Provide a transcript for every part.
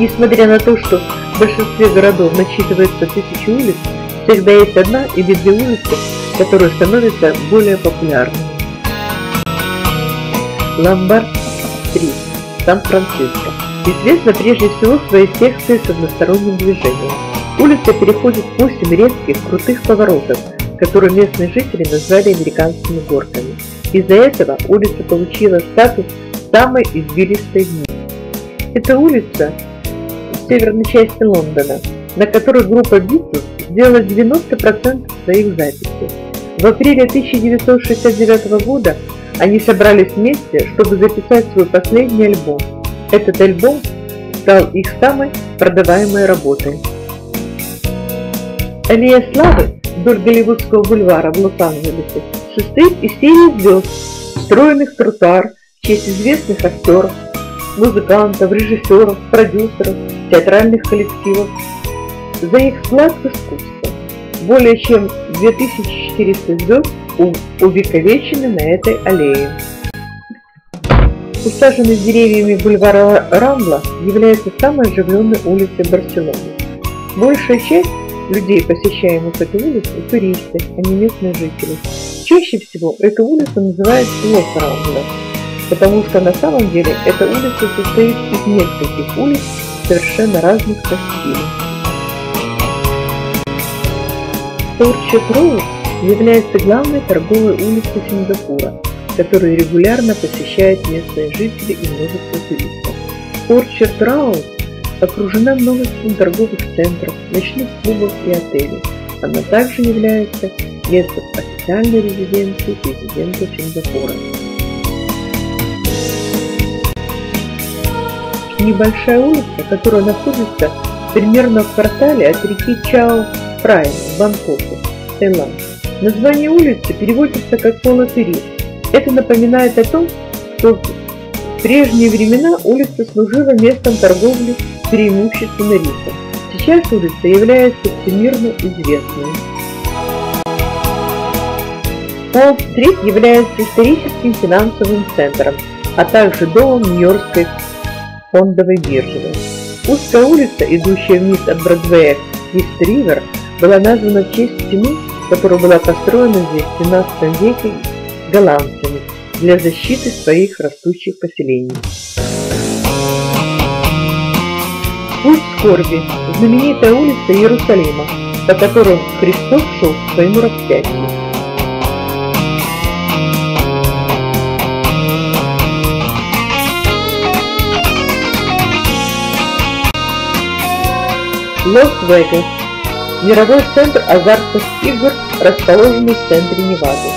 Несмотря на то, что в большинстве городов насчитывается 1000 улиц, всегда есть одна или две улицы, которые становятся более популярными. Ломбард-стрит, Сан-Франциско. Известна прежде всего своей секцией с односторонним движением. Улица переходит 8 резких крутых поворотов, которые местные жители назвали американскими горками. Из-за этого улица получила статус самой извилистой в мире. Это улица в северной части Лондона, на которой группа Битлз сделала 90% своих записей. В апреле 1969 года они собрались вместе, чтобы записать свой последний альбом. Этот альбом стал их самой продаваемой работой. Аллея славы вдоль Голливудского бульвара в Лос-Анджелесе состоит из серии звезд, встроенных тротуар в честь известных актеров, музыкантов, режиссеров, продюсеров, театральных коллективов за их вклад в искусство. Более чем 2400 звезд увековечены на этой аллее. Усаженный деревьями бульвар Рамбла является самой оживленной улицей Барселоны. Большая часть людей, посещаемых эту улицу, туристы, а не местные жители. Чаще всего эту улицу называют Лос-Рамбла, потому что на самом деле эта улица состоит из нескольких улиц совершенно разных по стилю. Орчард-Роуд является главной торговой улицей Сингапура, которую регулярно посещают местные жители и множество туристов. Орчард-Роуд окружена множеством торговых центров, ночных клубов и отелей. Она также является местом официальной резиденции президента Сингапура. Небольшая улица, которая находится примерно в квартале от реки Чао-Прая в Бангкоке, Таиланд. Название улицы переводится как «Полотыри». Это напоминает о том, что в прежние времена улица служила местом торговли преимущественно рисом. Сейчас улица является всемирно известной. Уолл-стрит является историческим финансовым центром, а также домом Нью-Йоркской фондовой биржи. Узкая улица, идущая вниз от Бродвея к Ист-Ривер, была названа в честь стены, которая была построена здесь в 17 веке голландцами для защиты своих растущих поселений. Путь скорби – знаменитая улица Иерусалима, по которой Христос шел к своему распятию. Лас-Вегас – мировой центр азартных игр, расположенный в центре Невады.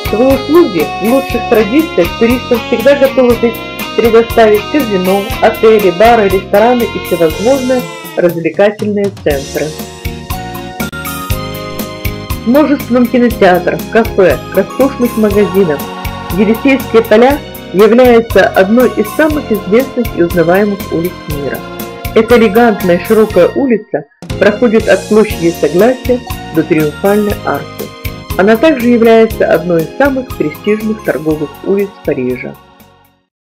Свои услуги в лучших традициях туристам всегда готовы предоставить казино, отели, бары, рестораны и всевозможные развлекательные центры. С множеством кинотеатров, кафе, роскошных магазинов Елисейские поля являются одной из самых известных и узнаваемых улиц мира. Эта элегантная широкая улица проходит от площади Согласия до Триумфальной арки. Она также является одной из самых престижных торговых улиц Парижа.